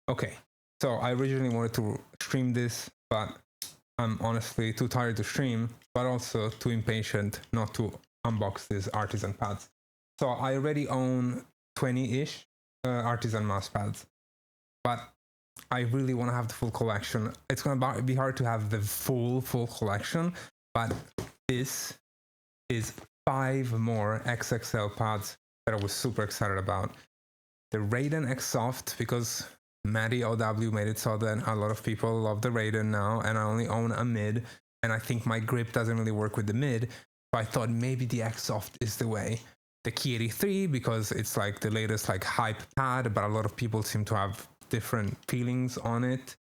Okay, so I originally wanted to stream this, but I'm honestly too tired to stream, but also too impatient not to unbox these Artisan pads. So I already own 20-ish Artisan mouse pads, but I really want to have the full collection. It's gonna be hard to have the full collection, but this is 5 more XXL pads that I was super excited about. The Raiden XSoft, because Matty OW made it so that a lot of people love the Raiden now, and I only own a mid, and I think my grip doesn't really work with the mid, so I thought maybe the Xoft is the way. The Key-83, because it's like the latest like hype pad, but a lot of people seem to have different feelings on it,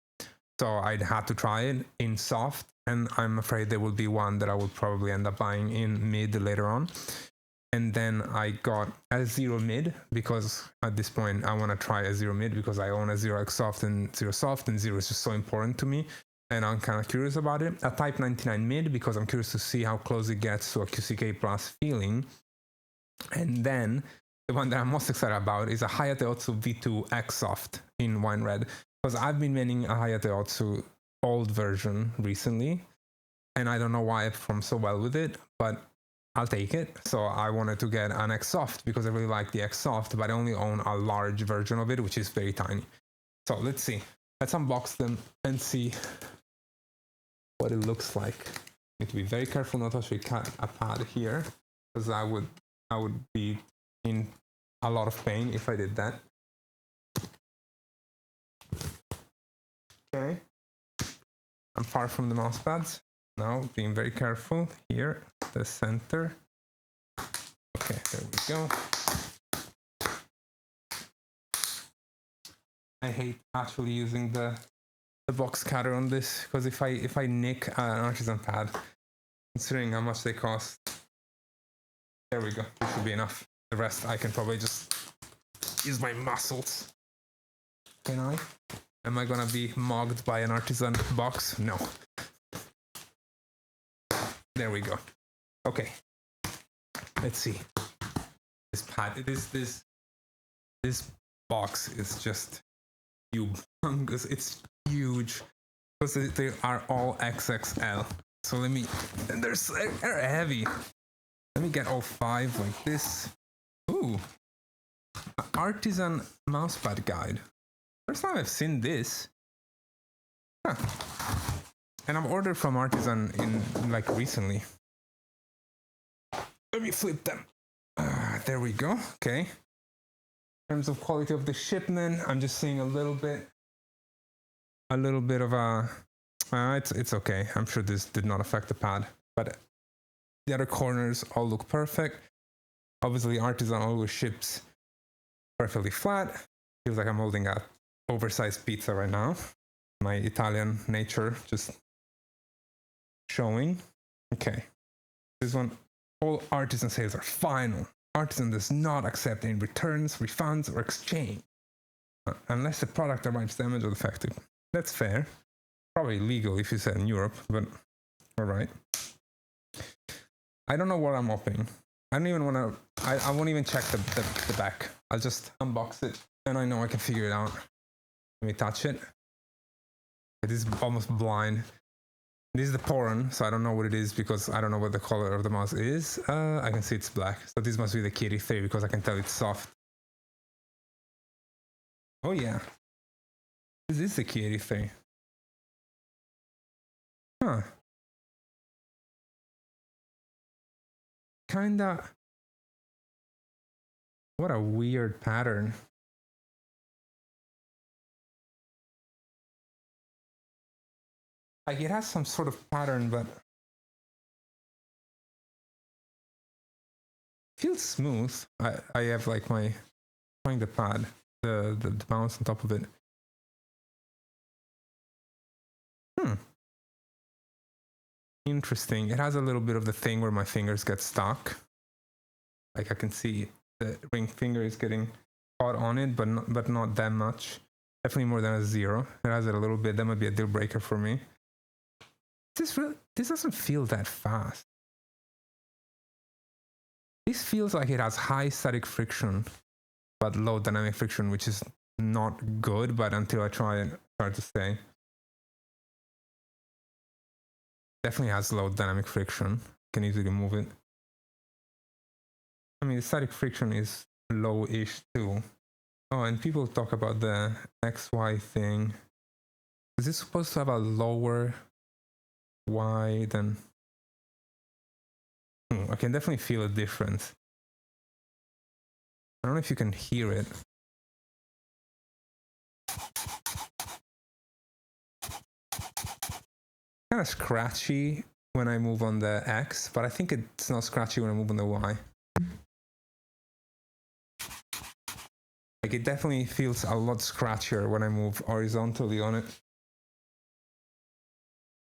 so I'd had to try it in soft, and I'm afraid there will be one that I will probably end up buying in mid later on. And then I got a zero mid, because at this point I want to try a zero mid because I own a zero Xoft and zero soft, and zero is just so important to me, and I'm kind of curious about it. A Type 99 mid, because I'm curious to see how close it gets to a QCK Plus feeling. And then the one that I'm most excited about is a Hayateu Otsu V2 XSoft in wine red, because I've been meaning a Hayateu Otsu old version recently, and I don't know why I performed so well with it, but I'll take it. So I wanted to get an Xoft because I really like the Xoft, but I only own a large version of it, which is very tiny. So let's see. Let's unbox them and see what it looks like. Need to be very careful not to actually cut a pad here, because I would be in a lot of pain if I did that. Okay. I'm far from the mouse pads. Now, being very careful here, the center. Okay, there we go. I hate actually using the box cutter on this, because if I nick an Artisan pad, considering how much they cost, there we go. This should be enough. The rest I can probably just use my muscles. Can I? Am I gonna be mogged by an Artisan box? No. There we go. Okay. Let's see. This pad, this box is just humongous. It's huge, because they are all XXL. So let me, and they're heavy. Let me get all 5 like this. Ooh, Artisan mousepad guide. First time I've seen this. Huh. And I've ordered from Artisan in like recently. Let me flip them. There we go. Okay. In terms of quality of the shipment, I'm just seeing a little bit of a. It's okay. I'm sure this did not affect the pad, but the other corners all look perfect. Obviously, Artisan always ships perfectly flat. Feels like I'm holding a oversized pizza right now. My Italian nature just showing. Okay. This one, all Artisan sales are final. Artisan does not accept any returns, refunds, or exchange unless the product arrives damaged or defective. That's fair. Probably illegal if you said in Europe, but all right. I don't know what I'm opening. I don't even want to. I won't even check the back. I'll just unbox it, and I know I can figure it out. Let me touch it. It is almost blind. This is the Poran, so I don't know what it is because I don't know what the color of the mouse is. I can see it's black, so this must be the Key-83 because I can tell it's soft. Oh yeah, this is the Key-83. Huh. Kinda. What a weird pattern. Like it has some sort of pattern, but feels smooth. I have like my trying the pad, the mouse on top of it. Interesting. It has a little bit of the thing where my fingers get stuck. Like I can see the ring finger is getting caught on it, but not that much. Definitely more than a 0. It has it a little bit. That might be a deal breaker for me. This doesn't feel that fast. This feels like it has high static friction, but low dynamic friction, which is not good, but until I try it, it's hard to say. Definitely has low dynamic friction. Can easily move it. I mean, the static friction is low-ish too. Oh, and people talk about the XY thing. Is it supposed to have a lower Y than... I can definitely feel a difference. I don't know if you can hear it. Kind of scratchy when I move on the X, but I think it's not scratchy when I move on the Y. Like, it definitely feels a lot scratchier when I move horizontally on it.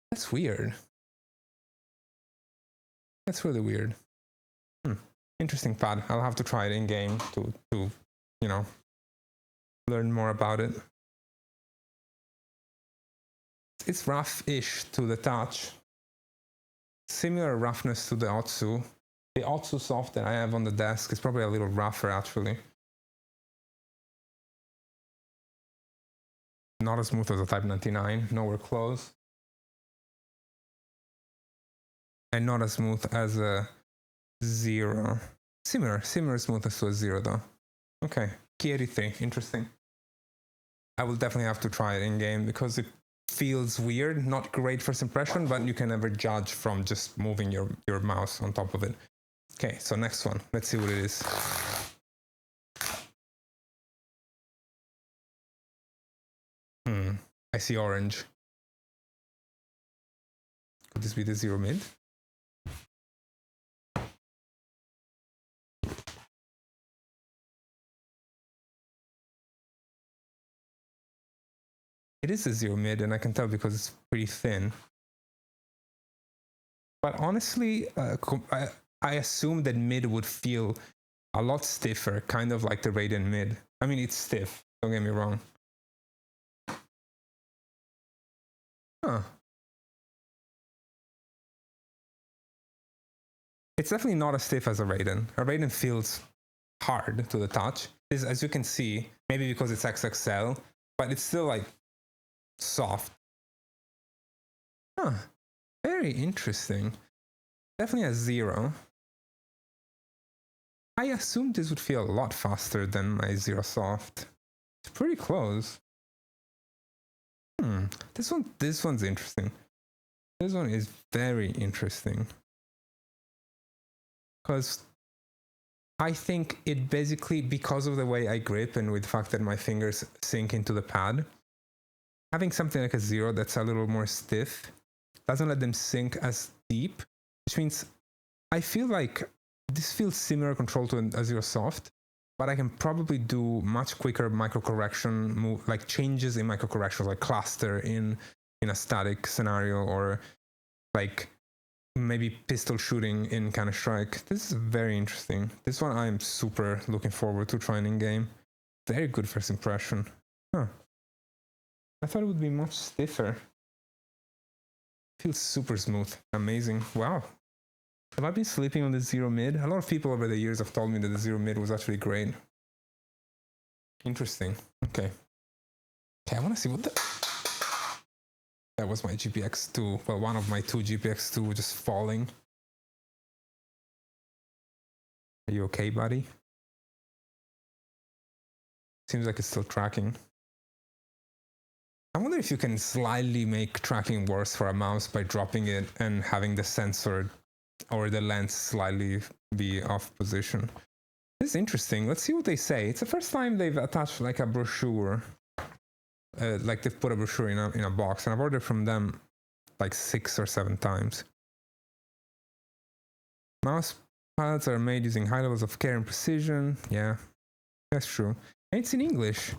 That's weird. That's really weird. Interesting pad. I'll have to try it in game to you know, learn more about it. It's rough-ish to the touch. Similar roughness to the Otsu. The Otsu Soft that I have on the desk is probably a little rougher, actually. Not as smooth as a Type 99, nowhere close. And not as smooth as a Zero. Similar smoothness to a Zero, though. Okay, Key-83, interesting. I will definitely have to try it in game because it feels weird, not great first impression, but you can never judge from just moving your mouse on top of it. Okay, so next one. Let's see what it is. I see orange. Could this be the Zero Mid? It is a Zero Mid, and I can tell because it's pretty thin. But honestly, I assume that mid would feel a lot stiffer, kind of like the Raiden mid. I mean, it's stiff, don't get me wrong. Huh. It's definitely not as stiff as a Raiden. A Raiden feels hard to the touch. As you can see, maybe because it's XXL, but it's still like soft. Huh. Very interesting. Definitely a Zero. I assumed this would feel a lot faster than my Zero Soft. It's pretty close. This one's interesting. This one is very interesting. Because I think it basically, because of the way I grip and with the fact that my fingers sink into the pad, having something like a Zero that's a little more stiff doesn't let them sink as deep, which means I feel like this feels similar control to a Zero Soft, but I can probably do much quicker micro correction move, like changes in micro corrections, like cluster in a static scenario, or like maybe pistol shooting in Counter-Strike. This is very interesting. This one I'm super looking forward to trying in game. Very good first impression. Huh. I thought it would be much stiffer. Feels super smooth. Amazing. Wow. Have I been sleeping on the Zero Mid? A lot of people over the years have told me that the Zero Mid was actually great. Interesting. Okay. Okay, I want to see what the... That was my GPX2. Well, one of my two GPX2 just falling. Are you okay, buddy? Seems like it's still tracking. I wonder if you can slightly make tracking worse for a mouse by dropping it and having the sensor or the lens slightly be off position. This is interesting. Let's see what they say. It's the first time they've attached like a brochure. Like they've put a brochure in a box, and I've ordered from them like 6 or 7 times. Mouse pads are made using high levels of care and precision. Yeah, that's true. And it's in English.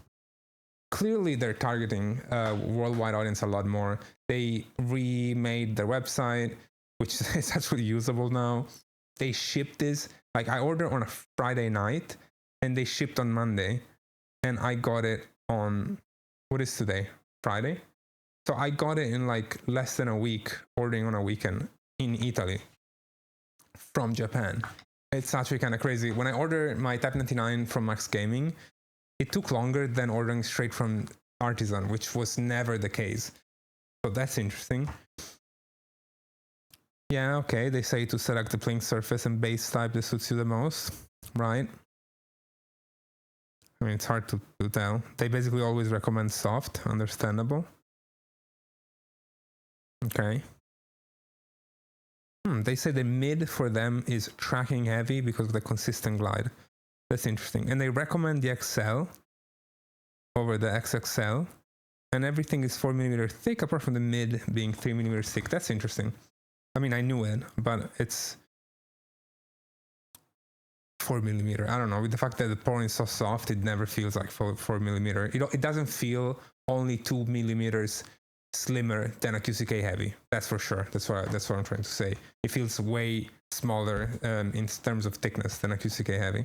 Clearly they're targeting a worldwide audience a lot more. They remade their website, which is actually usable now. They shipped this, like I ordered on a Friday night and they shipped on Monday, and I got it on, what is today? Friday? So I got it in like less than a week, ordering on a weekend in Italy from Japan. It's actually kind of crazy. When I ordered my Type 99 from Max Gaming, it took longer than ordering straight from Artisan, which was never the case. So that's interesting. Yeah, okay, they say to select the playing surface and base type that suits you the most, right? I mean, it's hard to tell. They basically always recommend soft, understandable. Okay. They say the mid for them is tracking heavy because of the consistent glide. That's interesting. And they recommend the XL over the XXL. And everything is 4mm thick, apart from the mid being 3mm thick. That's interesting. I mean, I knew it, but it's 4mm. I don't know. With the fact that the pouring is so soft, it never feels like 4mm. It doesn't feel only 2mm slimmer than a QCK heavy. That's for sure. That's what I'm trying to say. It feels way smaller in terms of thickness than a QCK heavy.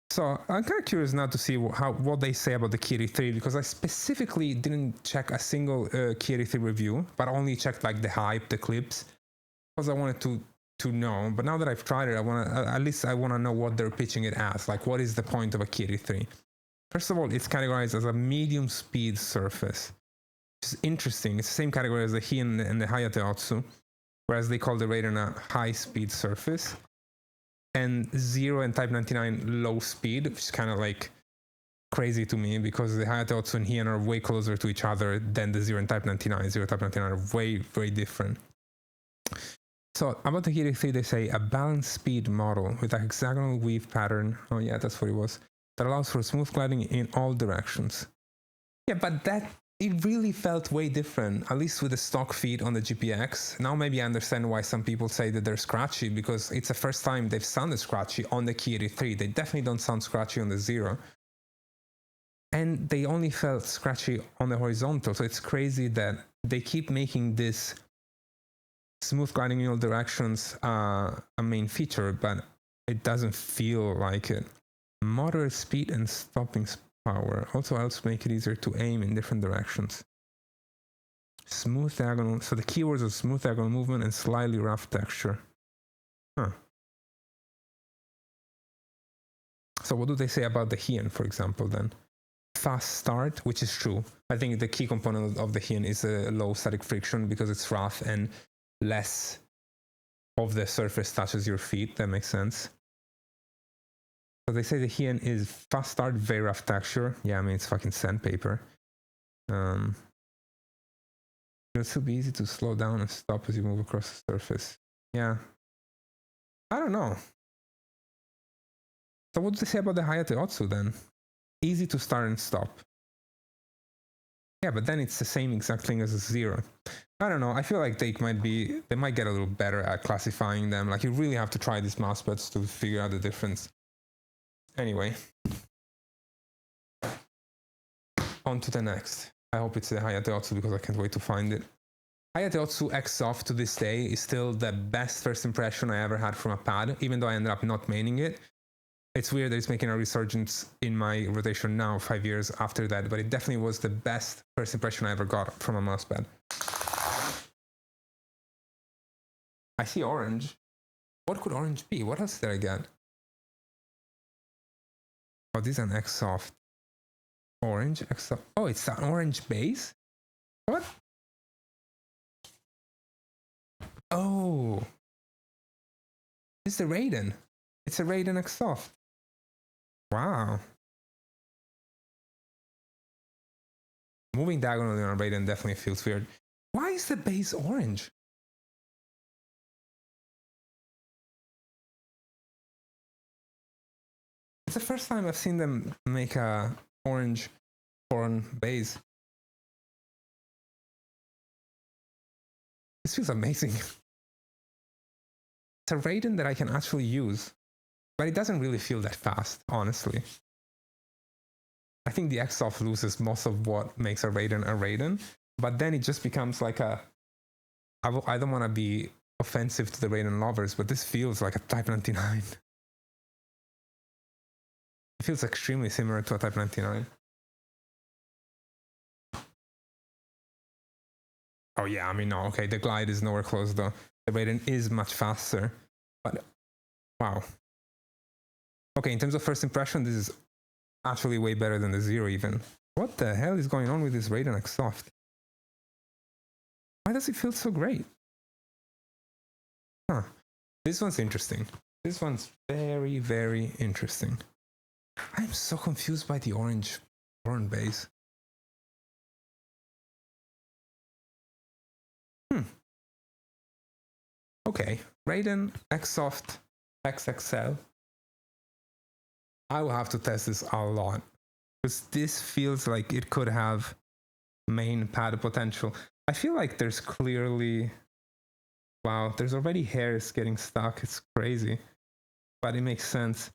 So I'm kind of curious now to see what they say about the Key-83, because I specifically didn't check a single Key-83 review, but only checked like the hype, the clips, because I wanted to know. But now that I've tried it, I want to know what they're pitching it as. Like, what is the point of a Key-83? First of all, it's categorized as a medium speed surface, which is interesting. It's the same category as the Heian and the Hayateu Otsu, whereas they call the Raiden a high speed surface, and 0 and Type 99 low speed, which is kind of like crazy to me, because the Hayateu Otsu and Heian are way closer to each other than the 0 and Type 99. 0 and Type 99 are way, very different. So about the Key-83, they say a balanced speed model with a hexagonal weave pattern. Oh yeah, that's what it was. That allows for smooth gliding in all directions. Yeah, but it really felt way different, at least with the stock feed on the GPX. Now maybe I understand why some people say that they're scratchy, because it's the first time they've sounded scratchy on the Key-83. They definitely don't sound scratchy on the 0. And they only felt scratchy on the horizontal. So it's crazy that they keep making this smooth gliding in all directions a main feature, but it doesn't feel like it. Moderate speed and stopping power also helps make it easier to aim in different directions. Smooth diagonal. So the keywords are smooth diagonal movement and slightly rough texture. Huh. So what do they say about the Heian, for example, then? Fast start, which is true. I think the key component of the Heian is a low static friction because it's rough and less of the surface touches your feet. That makes sense. So they say the Heian is fast start, very rough texture. Yeah, I mean, it's fucking sandpaper. It'll still be easy to slow down and stop as you move across the surface. Yeah. I don't know. So what do they say about the Hayateu Otsu then? Easy to start and stop. Yeah, but then it's the same exact thing as a 0. I don't know. I feel like they might get a little better at classifying them. Like, you really have to try these mousepads to figure out the difference. Anyway, on to the next. I hope it's the Hayateu Otsu because I can't wait to find it. Hayateu XSoft to this day is still the best first impression I ever had from a pad, even though I ended up not maining it. It's weird that it's making a resurgence in my rotation now, 5 years after that, but it definitely was the best first impression I ever got from a mousepad. I see orange. What could orange be? What else did I get? Oh, this is an XSoft. Orange XSoft. Oh, it's an orange base? What? Oh. It's the Raiden. It's a Raiden XSoft. Wow. Moving diagonally on a Raiden definitely feels weird. Why is the base orange? It's the first time I've seen them make a orange horn base. This feels amazing. It's a Raiden that I can actually use, but it doesn't really feel that fast, honestly. I think the XSoft loses most of what makes a Raiden, but then it just becomes like a... I don't want to be offensive to the Raiden lovers, but this feels like a Type 99. It feels extremely similar to a Type 99. Oh yeah, I mean, no, okay, the glide is nowhere close though. The Raiden is much faster, but wow. Okay, in terms of first impression, this is actually way better than the Zero even. What the hell is going on with this Raiden XSoft? Why does it feel so great? Huh. This one's interesting. This one's very, very interesting. I'm so confused by the orange base. Okay, Raiden XSoft XXL. I will have to test this a lot because this feels like it could have main pad potential. I feel like there's clearly, wow, there's already hairs getting stuck. It's crazy, but it makes sense.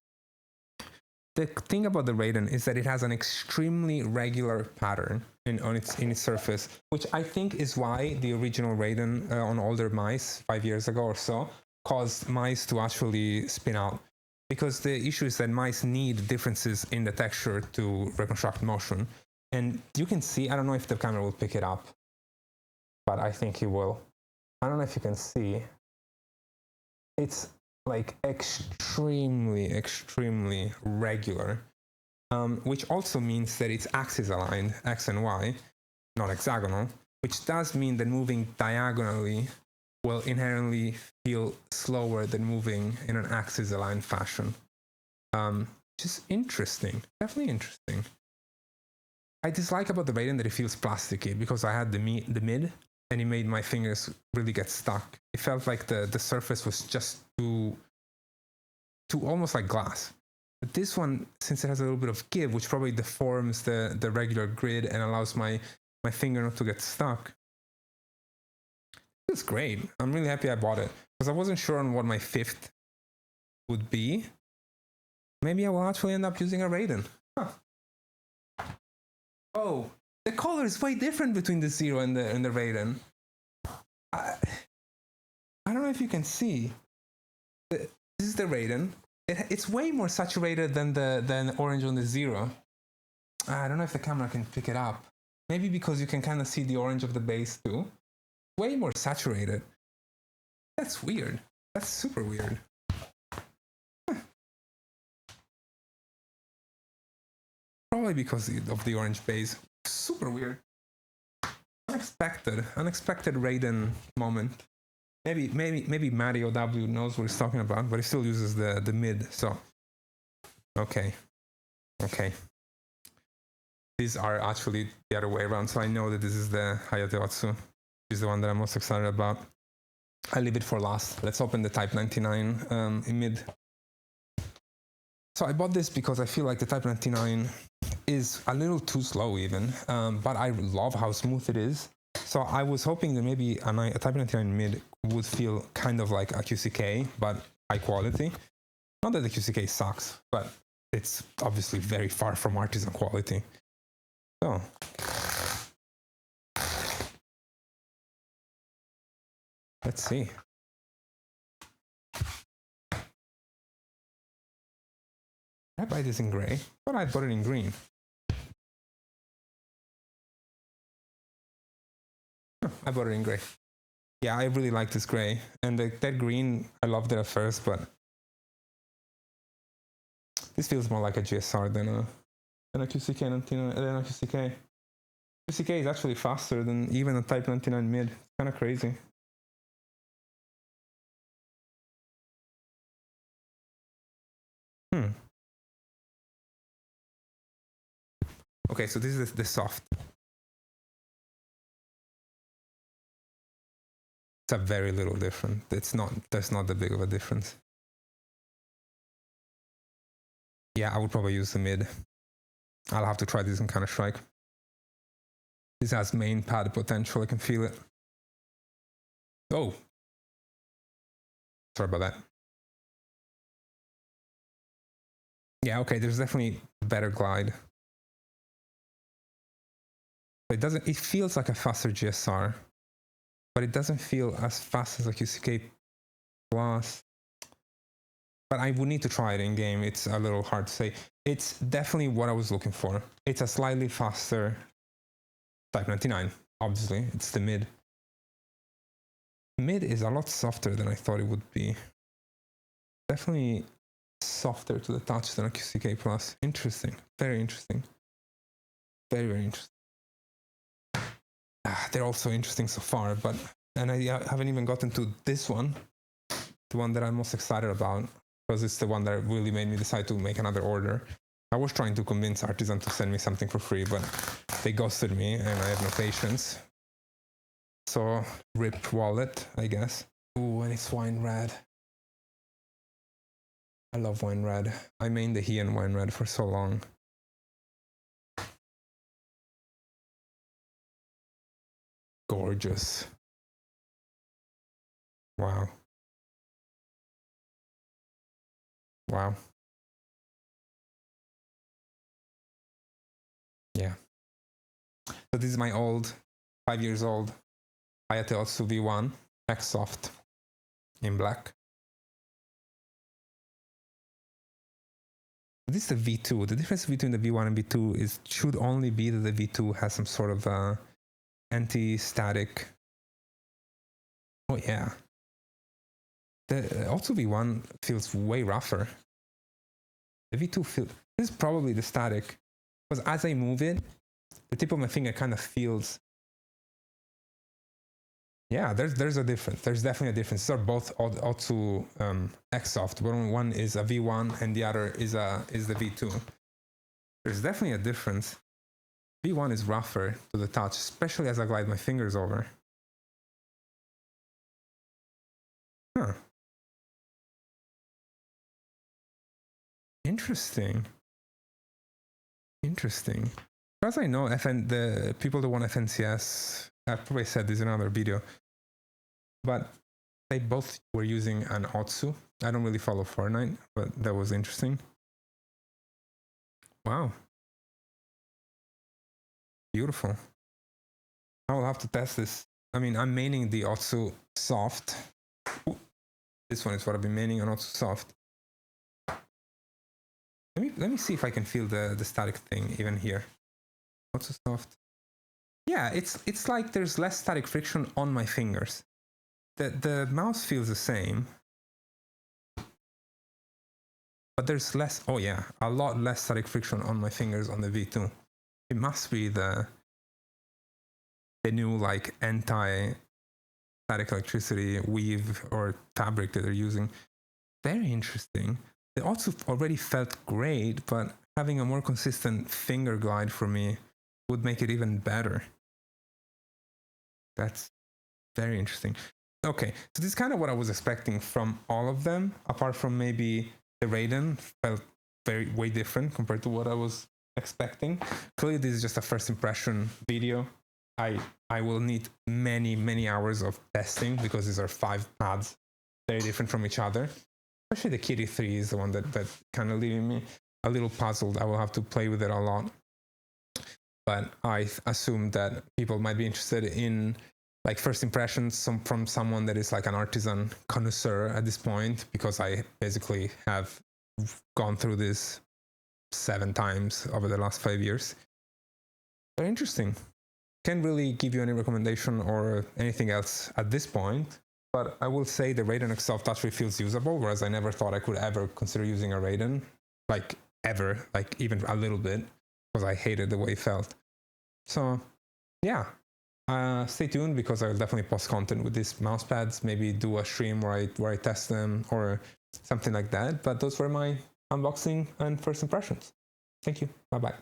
The thing about the Raiden is that it has an extremely regular pattern in its surface, which I think is why the original Raiden on older mice 5 years ago or so caused mice to actually spin out. Because the issue is that mice need differences in the texture to reconstruct motion. And you can see, I don't know if the camera will pick it up, but I think it will. I don't know if you can see. It's like extremely, extremely regular, which also means that it's axis aligned, X and Y, not hexagonal, which does mean that moving diagonally will inherently feel slower than moving in an axis aligned fashion. Just interesting, definitely interesting. I dislike about the Raiden that it feels plasticky because I had the mid and it made my fingers really get stuck. It felt like the surface was just too almost like glass. But this one, since it has a little bit of give, which probably deforms the regular grid and allows my finger not to get stuck, it's great. I'm really happy I bought it because I wasn't sure on what my fifth would be. Maybe I will actually end up using a Raiden. Huh. Oh, the color is way different between the Zero and the Raiden. I don't know if you can see. This is the Raiden. It's way more saturated than the orange on the Zero. I don't know if the camera can pick it up. Maybe because you can kind of see the orange of the base too. Way more saturated. That's weird. That's super weird. Huh. Probably because of the orange base. Super weird. Unexpected Raiden moment. Maybe Mario W knows what he's talking about, but he still uses the mid. So, okay. These are actually the other way around. So I know that this is the Hayateu Otsu. This is the one that I'm most excited about. I'll leave it for last. Let's open the Type 99 in mid. So I bought this because I feel like the Type 99 is a little too slow even, but I love how smooth it is. So I was hoping that maybe a Type 99 mid would feel kind of like a QCK, but high quality. Not that the QCK sucks, but it's obviously very far from Artisan quality. So, let's see. I buy this in gray, but I bought it in green. I bought it in gray. Yeah, I really like this gray. And that green, I loved it at first, but this feels more like a GSR than a QCK 99, than a QCK. QCK is actually faster than even a Type 99 mid. It's kind of crazy. Okay, so this is the soft. It's a very little different. There's not that big of a difference. Yeah, I would probably use the mid. I'll have to try this in Counter-Strike. This has main pad potential, I can feel it. Oh. Sorry about that. Yeah, okay, there's definitely better glide. It feels like a faster GSR, but it doesn't feel as fast as a QCK Plus. But I would need to try it in game. It's a little hard to say. It's definitely what I was looking for. It's a slightly faster Type 99. Obviously, it's the mid. Mid is a lot softer than I thought it would be. Definitely softer to the touch than a QCK Plus. Interesting. Very interesting. Very, very interesting. They're also interesting so far, and I haven't even gotten to this one, the one that I'm most excited about, because it's the one that really made me decide to make another order. I was trying to convince Artisan to send me something for free, but they ghosted me and I have no patience. So, rip wallet, I guess. Ooh, and it's wine red. I love wine red. I mained the Heian wine red for so long. Gorgeous. Wow. Wow. Yeah. So this is my old, 5 years old, Hayateu V2 XSoft in black. This is the V2. The difference between the V1 and V2 is should only be that the V2 has some sort of anti-static. Oh yeah. The Otsu V1 feels way rougher. The V2 feels. This is probably the static, because as I move it, the tip of my finger kind of feels. Yeah, there's a difference. There's definitely a difference. These are both Otsu XSoft, but one is a V1 and the other is the V2. There's definitely a difference. V1 is rougher to the touch, especially as I glide my fingers over. Huh. Interesting. Interesting. As I know, the people that want FNCS, I've probably said this in another video, but they both were using an Otsu. I don't really follow Fortnite, but that was interesting. Wow. Beautiful. I will have to test this. I mean, I'm maining the Otsu Soft. Ooh, this one is what I've been maining on Otsu Soft. Let me see if I can feel the static thing even here. Otsu Soft. Yeah, it's like there's less static friction on my fingers. The mouse feels the same, but there's less. Oh yeah, a lot less static friction on my fingers on the V2. It must be the new like anti-static electricity weave or fabric that they're using. Very interesting. The Otsu already felt great, but having a more consistent finger glide for me would make it even better. That's very interesting. Okay, so this is kind of what I was expecting from all of them, apart from maybe the Raiden felt way different compared to what I was expecting. Clearly, this is just a first impression video. I will need many hours of testing because these are 5 pads, very different from each other. Especially the Key-83 is the one that kind of leaving me a little puzzled. I will have to play with it a lot. But I assume that people might be interested in like first impressions from someone that is like an Artisan connoisseur at this point, because I basically have gone through this 7 times over the last 5 years. Very interesting. Can't really give you any recommendation or anything else at this point, but I will say the Raiden XSoft actually feels usable, whereas I never thought I could ever consider using a Raiden, like ever, like even a little bit, because I hated the way it felt. So yeah, stay tuned, because I will definitely post content with these mouse pads, maybe do a stream where I test them or something like that. But those were my unboxing and first impressions. Thank you. Bye-bye.